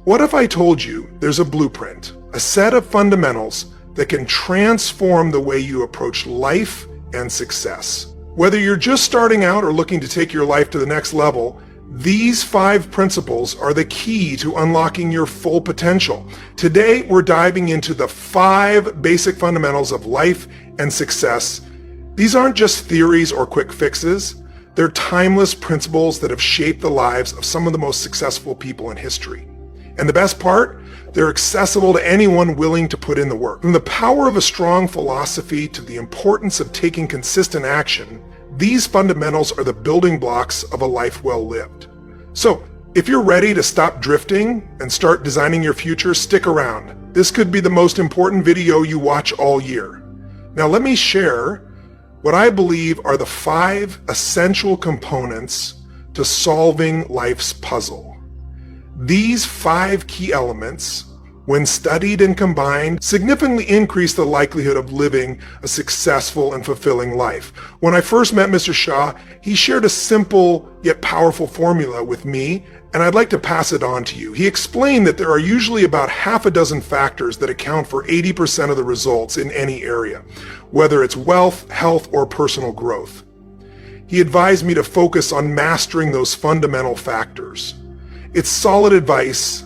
What if I told you there's a blueprint, a set of fundamentals that can transform the way you approach life and success? Whether you're just starting out or looking to take your life to the next level, these 5 principles are the key to unlocking your full potential. Today, we're diving into the 5 basic fundamentals of life and success. These aren't just theories or quick fixes. They're timeless principles that have shaped the lives of some of the most successful people in history. And the best part, they're accessible to anyone willing to put in the work. From the power of a strong philosophy to the importance of taking consistent action, these fundamentals are the building blocks of a life well lived. So, if you're ready to stop drifting and start designing your future, stick around. This could be the most important video you watch all year. Now let me share what I believe are the 5 essential components to solving life's puzzle. These 5 key elements, when studied and combined, significantly increase the likelihood of living a successful and fulfilling life. When I first met Mr. Shah, he shared a simple yet powerful formula with me, and I'd like to pass it on to you. He explained that there are usually about half a dozen factors that account for 80% of the results in any area, whether it's wealth, health, or personal growth. He advised me to focus on mastering those fundamental factors. It's solid advice.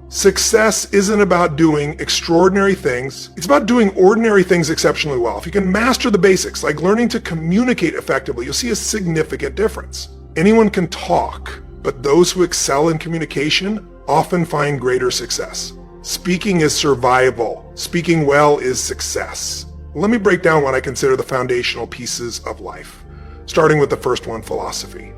Success isn't about doing extraordinary things. It's about doing ordinary things exceptionally well. If you can master the basics, like learning to communicate effectively, you'll see a significant difference. Anyone can talk, but those who excel in communication often find greater success. Speaking is survival. Speaking well is success. Let me break down what I consider the foundational pieces of life, starting with the first one, philosophy.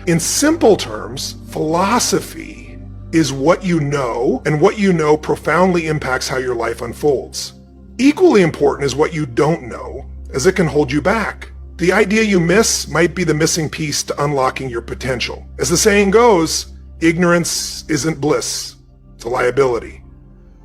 In simple terms, philosophy is what you know, and what you know profoundly impacts how your life unfolds. Equally important is what you don't know, as it can hold you back. The idea you miss might be the missing piece to unlocking your potential. As the saying goes, ignorance isn't bliss, it's a liability.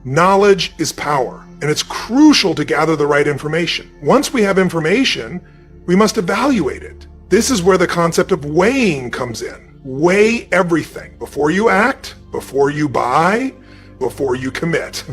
Knowledge is power, and it's crucial to gather the right information. Once we have information, we must evaluate it. This is where the concept of weighing comes in. Weigh everything before you act, before you buy, before you commit.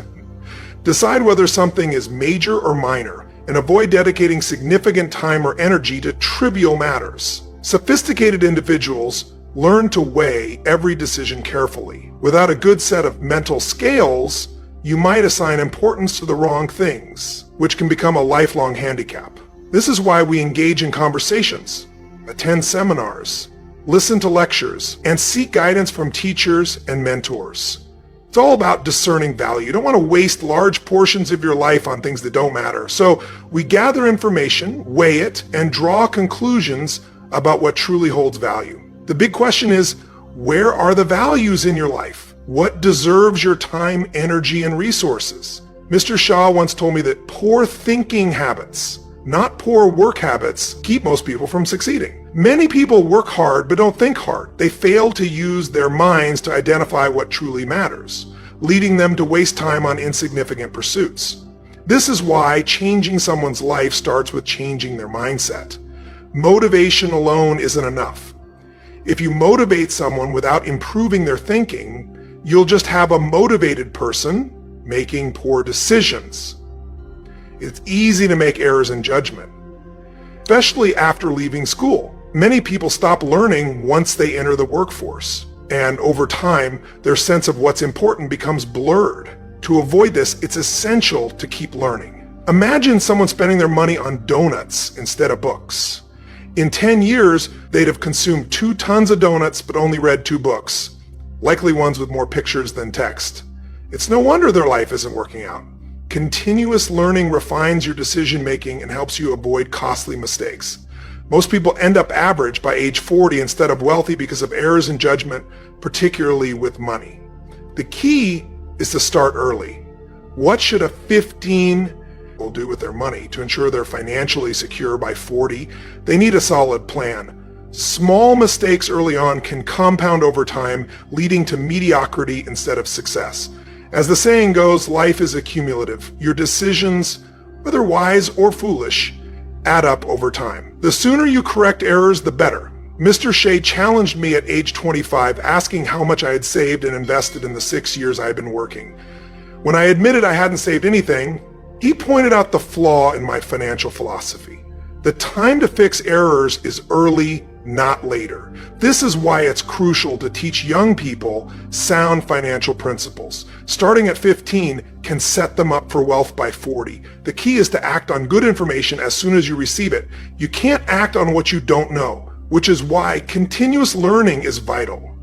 Decide whether something is major or minor, and avoid dedicating significant time or energy to trivial matters. Sophisticated individuals learn to weigh every decision carefully. Without a good set of mental scales, you might assign importance to the wrong things, which can become a lifelong handicap. This is why we engage in conversations, attend seminars, listen to lectures, and seek guidance from teachers and mentors. It's all about discerning value. You don't want to waste large portions of your life on things that don't matter. So we gather information, weigh it, and draw conclusions about what truly holds value. The big question is, where are the values in your life? What deserves your time, energy, and resources? Mr. Shah once told me that poor thinking habits, not poor work habits, keep most people from succeeding. Many people work hard but don't think hard. They fail to use their minds to identify what truly matters, leading them to waste time on insignificant pursuits. This is why changing someone's life starts with changing their mindset. Motivation alone isn't enough. If you motivate someone without improving their thinking, you'll just have a motivated person making poor decisions. It's easy to make errors in judgment, especially after leaving school. Many people stop learning once they enter the workforce, and over time, their sense of what's important becomes blurred. To avoid this, it's essential to keep learning. Imagine someone spending their money on donuts instead of books. In 10 years, they'd have consumed 2 tons of donuts but only read 2 books, likely ones with more pictures than text. It's no wonder their life isn't working out. Continuous learning refines your decision-making and helps you avoid costly mistakes. Most people end up average by age 40 instead of wealthy because of errors in judgment, particularly with money. The key is to start early. What should a 15-year-old do with their money to ensure they're financially secure by 40? They need a solid plan. Small mistakes early on can compound over time, leading to mediocrity instead of success. As the saying goes, life is accumulative. Your decisions, whether wise or foolish, add up over time. The sooner you correct errors, the better. Mr. Shea challenged me at age 25, asking how much I had saved and invested in the 6 years I had been working. When I admitted I hadn't saved anything, he pointed out the flaw in my financial philosophy. The time to fix errors is early, not later. This is why it's crucial to teach young people sound financial principles. Starting at 15 can set them up for wealth by 40. The key is to act on good information as soon as you receive it. You can't act on what you don't know, which is why continuous learning is vital.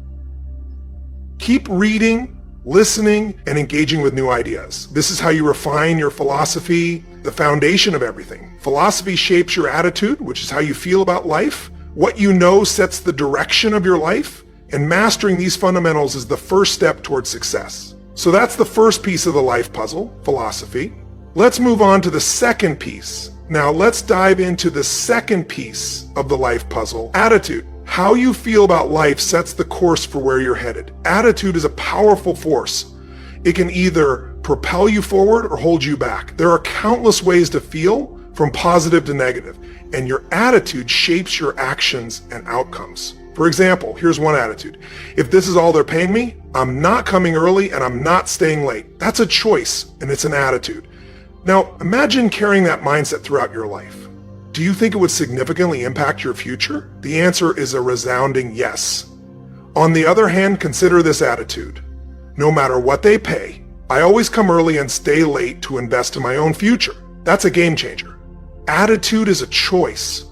Keep reading, listening, and engaging with new ideas. This is how you refine your philosophy, the foundation of everything. Philosophy shapes your attitude, which is how you feel about life. What you know sets the direction of your life, and mastering these fundamentals is the first step towards success. So that's the first piece of the life puzzle, philosophy. Let's move on to the second piece. Now let's dive into the second piece of the life puzzle, attitude. How you feel about life sets the course for where you're headed. Attitude is a powerful force. It can either propel you forward or hold you back. There are countless ways to feel, from positive to negative, and your attitude shapes your actions and outcomes. For example, here's one attitude. If this is all they're paying me, I'm not coming early and I'm not staying late. That's a choice, and it's an attitude. Now, imagine carrying that mindset throughout your life. Do you think it would significantly impact your future? The answer is a resounding yes. On the other hand, consider this attitude. No matter what they pay, I always come early and stay late to invest in my own future. That's a game changer. Attitude is a choice.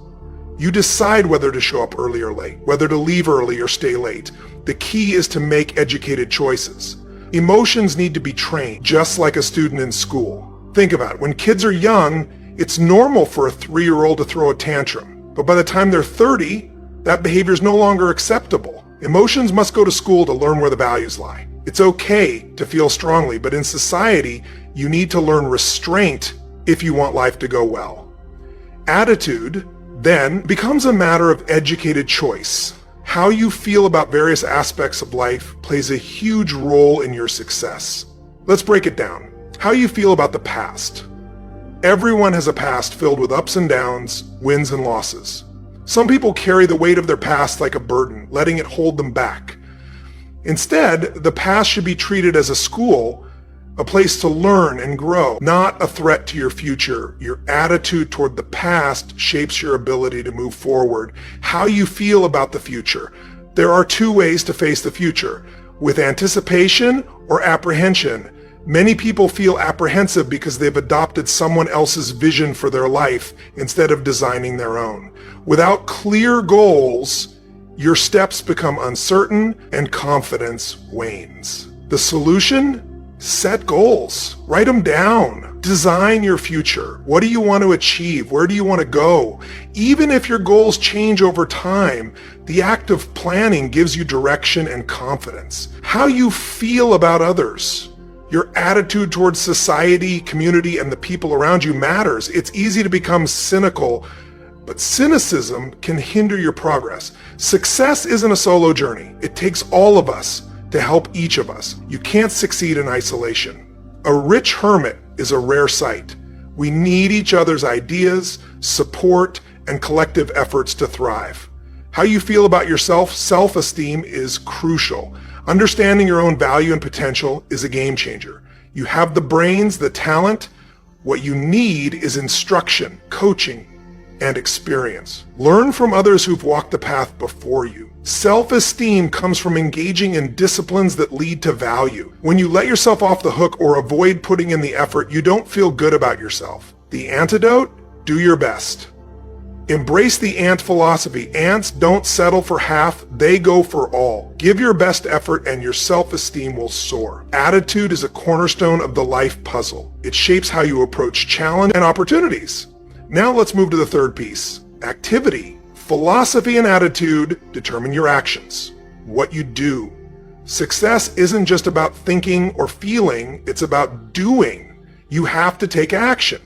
You decide whether to show up early or late, whether to leave early or stay late. The key is to make educated choices. Emotions need to be trained, just like a student in school. Think about it. When kids are young, it's normal for a 3-year-old to throw a tantrum. But by the time they're 30, that behavior is no longer acceptable. Emotions must go to school to learn where the values lie. It's okay to feel strongly, but in society, you need to learn restraint if you want life to go well. Attitude, then, becomes a matter of educated choice. How you feel about various aspects of life plays a huge role in your success. Let's break it down. How you feel about the past. Everyone has a past filled with ups and downs, wins and losses. Some people carry the weight of their past like a burden, letting it hold them back. Instead, the past should be treated as a school, a place to learn and grow, not a threat to your future. Your attitude toward the past shapes your ability to move forward. How you feel about the future. There are 2 ways to face the future, with anticipation or apprehension. Many people feel apprehensive because they've adopted someone else's vision for their life instead of designing their own. Without clear goals, your steps become uncertain and confidence wanes. The solution? Set goals. Write them down. Design your future. What do you want to achieve? Where do you want to go? Even if your goals change over time, the act of planning gives you direction and confidence. How you feel about others. Your attitude towards society, community, and the people around you matters. It's easy to become cynical, but cynicism can hinder your progress. Success isn't a solo journey. It takes all of us to help each of us. You can't succeed in isolation. A rich hermit is a rare sight. We need each other's ideas, support, and collective efforts to thrive. How you feel about yourself, self-esteem is crucial. Understanding your own value and potential is a game changer. You have the brains, the talent. What you need is instruction, coaching, and experience. Learn from others who've walked the path before you. Self-esteem comes from engaging in disciplines that lead to value. When you let yourself off the hook or avoid putting in the effort, you don't feel good about yourself. The antidote? Do your best. Embrace the ant philosophy. Ants don't settle for half, they go for all. Give your best effort and your self-esteem will soar. Attitude is a cornerstone of the life puzzle. It shapes how you approach challenge and opportunities. Now let's move to the third piece, activity. Philosophy and attitude determine your actions, what you do. Success isn't just about thinking or feeling, it's about doing. You have to take action.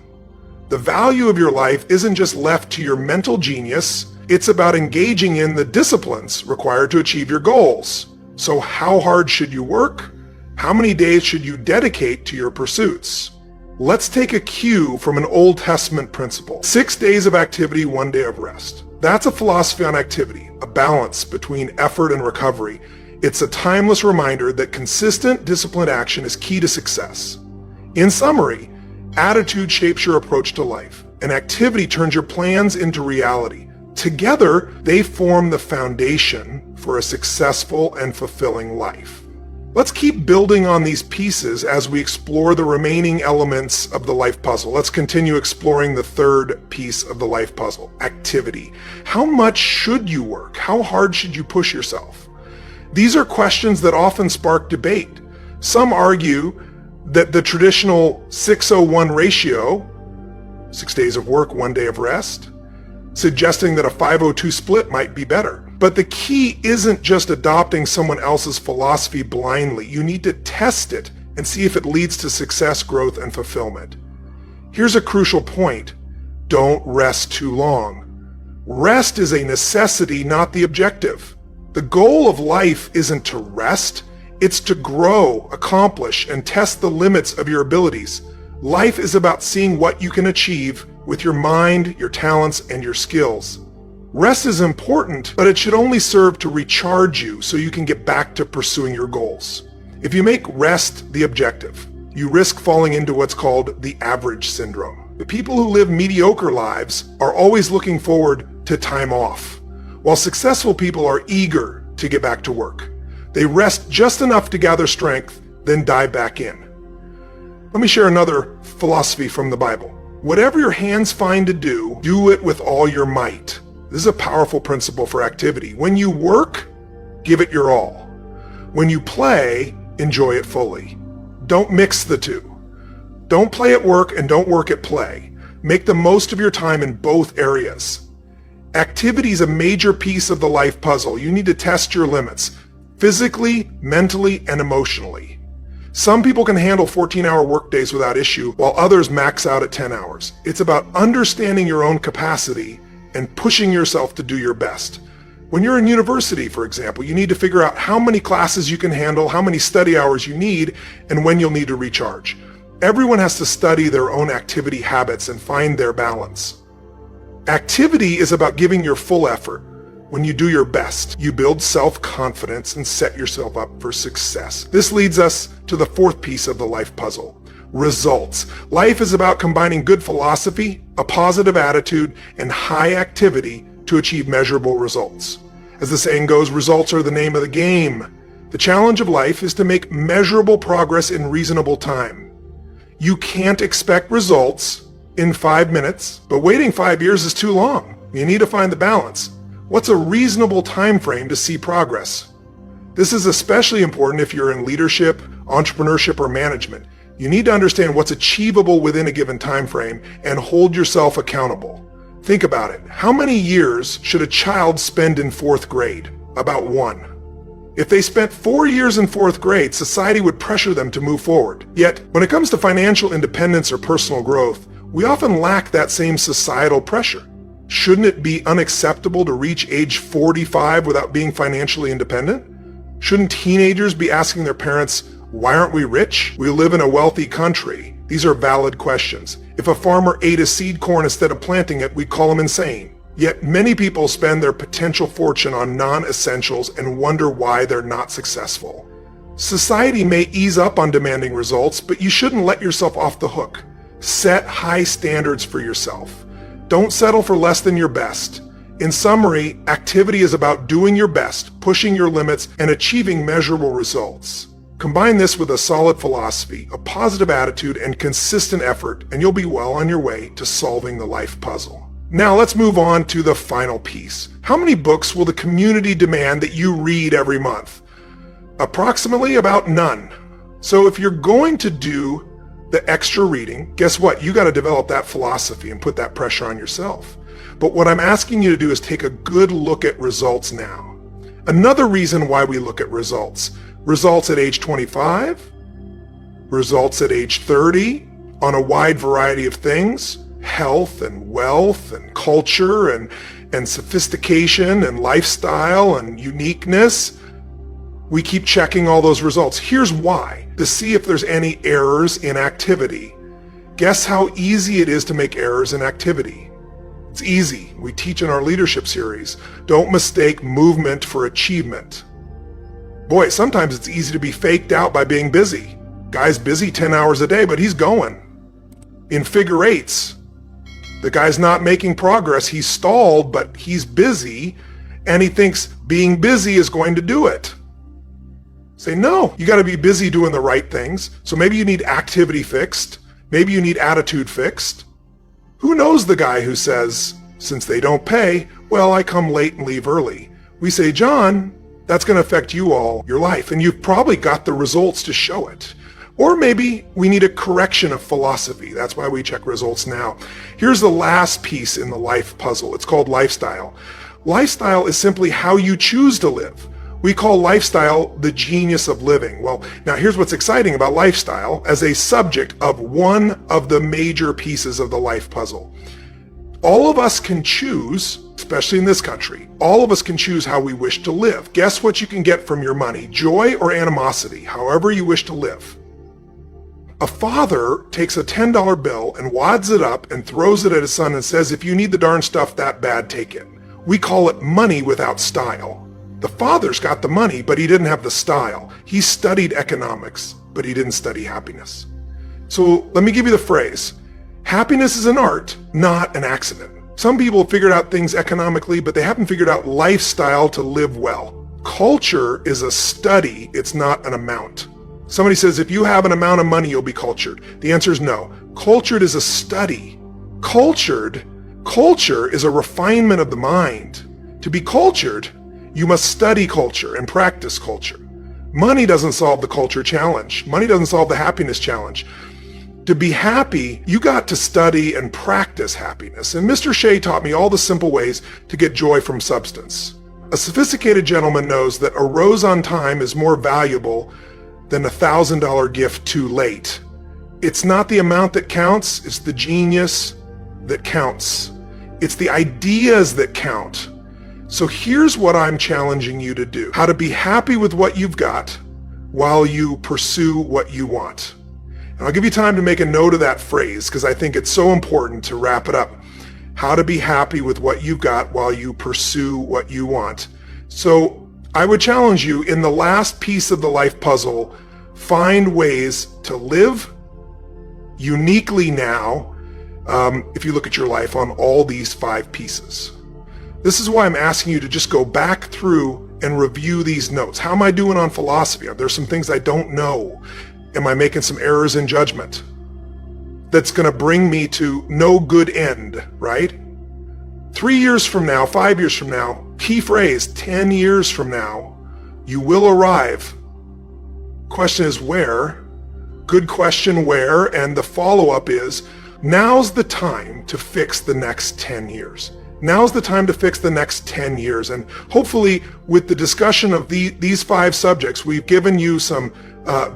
The value of your life isn't just left to your mental genius, it's about engaging in the disciplines required to achieve your goals. So how hard should you work? How many days should you dedicate to your pursuits? Let's take a cue from an Old Testament principle. 6 days of activity, 1 day of rest. That's a philosophy on activity, a balance between effort and recovery. It's a timeless reminder that consistent, disciplined action is key to success. In summary, attitude shapes your approach to life, and activity turns your plans into reality. Together, they form the foundation for a successful and fulfilling life. Let's keep building on these pieces as we explore the remaining elements of the life puzzle. Let's continue exploring the third piece of the life puzzle, activity. How much should you work? How hard should you push yourself? These are questions that often spark debate. Some argue that the traditional 6:01 ratio, 6 days of work, 1 day of rest, suggesting that a 5:02 split might be better. But the key isn't just adopting someone else's philosophy blindly. You need to test it and see if it leads to success, growth, and fulfillment. Here's a crucial point. Don't rest too long. Rest is a necessity, not the objective. The goal of life isn't to rest. It's to grow, accomplish, and test the limits of your abilities. Life is about seeing what you can achieve with your mind, your talents, and your skills. Rest is important, but it should only serve to recharge you so you can get back to pursuing your goals. If you make rest the objective, you risk falling into what's called the average syndrome. The people who live mediocre lives are always looking forward to time off, while successful people are eager to get back to work. They rest just enough to gather strength, then dive back in. Let me share another philosophy from the Bible. Whatever your hands find to do, do it with all your might. This is a powerful principle for activity. When you work, give it your all. When you play, enjoy it fully. Don't mix the two. Don't play at work and don't work at play. Make the most of your time in both areas. Activity is a major piece of the life puzzle. You need to test your limits, physically, mentally, and emotionally. Some people can handle 14-hour workdays without issue, while others max out at 10 hours. It's about understanding your own capacity and pushing yourself to do your best. When you're in university, for example, you need to figure out how many classes you can handle, how many study hours you need, and when you'll need to recharge. Everyone has to study their own activity habits and find their balance. Activity is about giving your full effort. When you do your best, you build self-confidence and set yourself up for success. This leads us to the fourth piece of the life puzzle. Results. Life is about combining good philosophy, a positive attitude, and high activity to achieve measurable results. As the saying goes, results are the name of the game. The challenge of life is to make measurable progress in reasonable time. You can't expect results in 5 minutes, but waiting 5 years is too long. You need to find the balance. What's a reasonable time frame to see progress? This is especially important if you're in leadership, entrepreneurship, or management. You need to understand what's achievable within a given time frame and hold yourself accountable. Think about it. How many years should a child spend in 4th grade? About 1. If they spent 4 years in 4th grade, society would pressure them to move forward. Yet, when it comes to financial independence or personal growth, we often lack that same societal pressure. Shouldn't it be unacceptable to reach age 45 without being financially independent? Shouldn't teenagers be asking their parents, why aren't we rich? We live in a wealthy country. These are valid questions. If a farmer ate a seed corn instead of planting it, we'd call him insane. Yet many people spend their potential fortune on non-essentials and wonder why they're not successful. Society may ease up on demanding results, but you shouldn't let yourself off the hook. Set high standards for yourself. Don't settle for less than your best. In summary, activity is about doing your best, pushing your limits, and achieving measurable results. Combine this with a solid philosophy, a positive attitude, and consistent effort, and you'll be well on your way to solving the life puzzle. Now let's move on to the final piece. How many books will the community demand that you read every month? Approximately about none. So if you're going to do the extra reading, guess what? You got to develop that philosophy and put that pressure on yourself. But what I'm asking you to do is take a good look at results now. Another reason why we look at results. Results at age 25, results at age 30, on a wide variety of things, health and wealth and culture and sophistication and lifestyle and uniqueness. We keep checking all those results. Here's why. To see if there's any errors in activity. Guess how easy it is to make errors in activity. It's easy. We teach in our leadership series. Don't mistake movement for achievement. Boy, sometimes it's easy to be faked out by being busy. Guy's busy 10 hours a day, but he's going. In figure eights, the guy's not making progress. He's stalled, but he's busy, and he thinks being busy is going to do it. Say, no, you got to be busy doing the right things. So maybe you need activity fixed. Maybe you need attitude fixed. Who knows the guy who says, since they don't pay, well, I come late and leave early. We say, John, that's going to affect you all your life, and you've probably got the results to show it. Or maybe we need a correction of philosophy. That's why we check results now. Here's the last piece in the life puzzle. It's called lifestyle. Lifestyle is simply how you choose to live. We call lifestyle the genius of living. Well, now here's what's exciting about lifestyle as a subject of one of the major pieces of the life puzzle. All of us can choose, especially in this country, all of us can choose how we wish to live. Guess what you can get from your money? Joy or animosity, however you wish to live. A father takes a $10 bill and wads it up and throws it at his son and says, if you need the darn stuff that bad, take it. We call it money without style. The father's got the money, but he didn't have the style. He studied economics, but he didn't study happiness. So let me give you the phrase. Happiness is an art, not an accident. Some people have figured out things economically, but they haven't figured out lifestyle to live well. Culture is a study, it's not an amount. Somebody says, if you have an amount of money, you'll be cultured. The answer is no. Cultured is a study. Culture is a refinement of the mind. To be cultured, you must study culture and practice culture. Money doesn't solve the culture challenge. Money doesn't solve the happiness challenge. To be happy, you got to study and practice happiness. And Mr. Shea taught me all the simple ways to get joy from substance. A sophisticated gentleman knows that a rose on time is more valuable than a $1,000 gift too late. It's not the amount that counts, it's the genius that counts. It's the ideas that count. So here's what I'm challenging you to do. How to be happy with what you've got while you pursue what you want. And I'll give you time to make a note of that phrase because I think it's so important to wrap it up. How to be happy with what you've got while you pursue what you want. So I would challenge you in the last piece of the life puzzle, find ways to live uniquely now if you look at your life on all these 5 pieces. This is why I'm asking you to just go back through and review these notes. How am I doing on philosophy? Are there some things I don't know? Am I making some errors in judgment? That's going to bring me to no good end, right? 3 years from now, 5 years from now, key phrase, 10 years from now, you will arrive. Question is where? Good question, where? And the follow-up is, now's the time to fix the next 10 years. Now's the time to fix the next 10 years. And hopefully with the discussion of these 5 subjects, we've given you some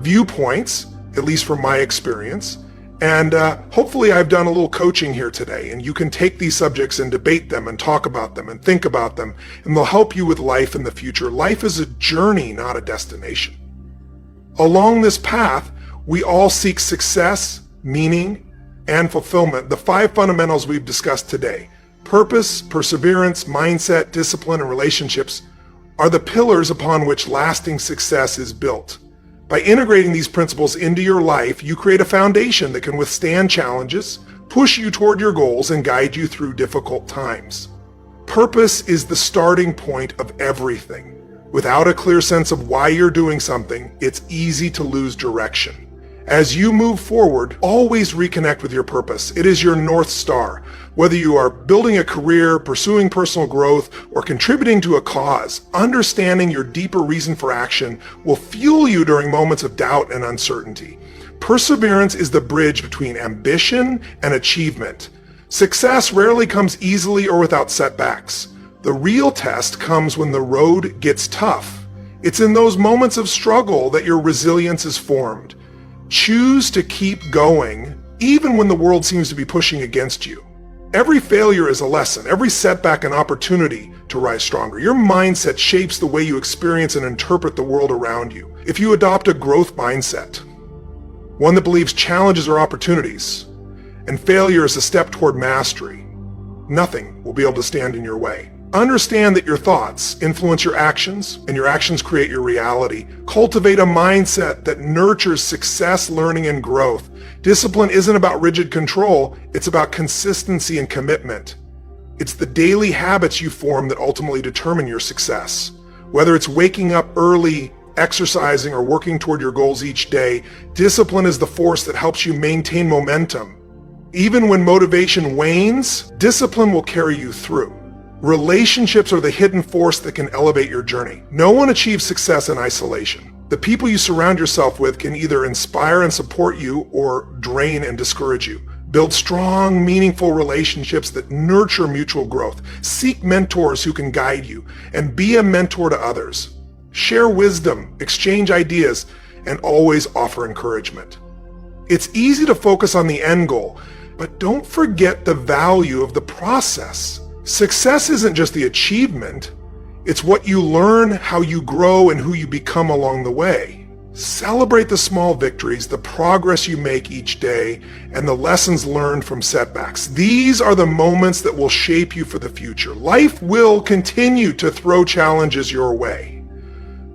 viewpoints, at least from my experience. And hopefully I've done a little coaching here today, and you can take these subjects and debate them and talk about them and think about them, and they'll help you with life in the future. Life is a journey, not a destination. Along this path, we all seek success, meaning, and fulfillment. The 5 fundamentals we've discussed today, purpose, perseverance, mindset, discipline, and relationships, are the pillars upon which lasting success is built. By integrating these principles into your life, you create a foundation that can withstand challenges, push you toward your goals, and guide you through difficult times. Purpose is the starting point of everything. Without a clear sense of why you're doing something, it's easy to lose direction. As you move forward, always reconnect with your purpose. It is your North Star. Whether you are building a career, pursuing personal growth, or contributing to a cause, understanding your deeper reason for action will fuel you during moments of doubt and uncertainty. Perseverance is the bridge between ambition and achievement. Success rarely comes easily or without setbacks. The real test comes when the road gets tough. It's in those moments of struggle that your resilience is formed. Choose to keep going, even when the world seems to be pushing against you. Every failure is a lesson, every setback an opportunity to rise stronger. Your mindset shapes the way you experience and interpret the world around you. If you adopt a growth mindset, one that believes challenges are opportunities, and failure is a step toward mastery. Nothing will be able to stand in your way. Understand that your thoughts influence your actions, and your actions create your reality. Cultivate a mindset that nurtures success, learning, and growth. Discipline isn't about rigid control, it's about consistency and commitment. It's the daily habits you form that ultimately determine your success. Whether it's waking up early, exercising, or working toward your goals each day, discipline is the force that helps you maintain momentum. Even when motivation wanes, discipline will carry you through. Relationships are the hidden force that can elevate your journey. No one achieves success in isolation. The people you surround yourself with can either inspire and support you or drain and discourage you. Build strong, meaningful relationships that nurture mutual growth. Seek mentors who can guide you, and be a mentor to others. Share wisdom, exchange ideas, and always offer encouragement. It's easy to focus on the end goal, but don't forget the value of the process. Success isn't just the achievement, it's what you learn, how you grow, and who you become along the way. Celebrate the small victories, the progress you make each day, and the lessons learned from setbacks. These are the moments that will shape you for the future. Life will continue to throw challenges your way.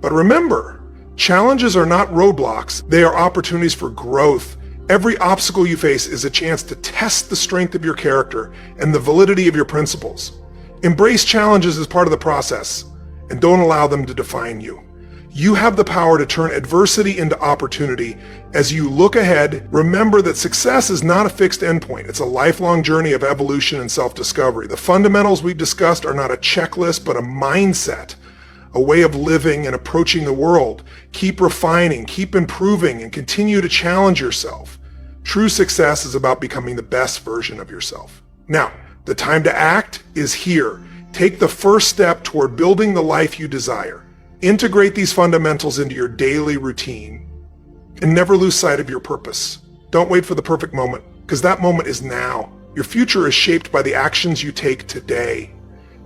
But remember, challenges are not roadblocks, they are opportunities for growth. Every obstacle you face is a chance to test the strength of your character and the validity of your principles. Embrace challenges as part of the process, and don't allow them to define you. You have the power to turn adversity into opportunity. As you look ahead, remember that success is not a fixed endpoint. It's a lifelong journey of evolution and self-discovery. The fundamentals we've discussed are not a checklist, but a mindset, a way of living and approaching the world. Keep refining, keep improving, and continue to challenge yourself. True success is about becoming the best version of yourself. Now, the time to act is here. Take the first step toward building the life you desire. Integrate these fundamentals into your daily routine, and never lose sight of your purpose. Don't wait for the perfect moment, because that moment is now. Your future is shaped by the actions you take today.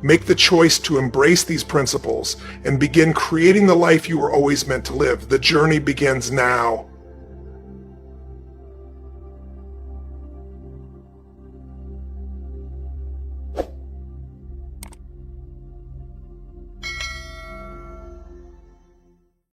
Make the choice to embrace these principles and begin creating the life you were always meant to live. The journey begins now.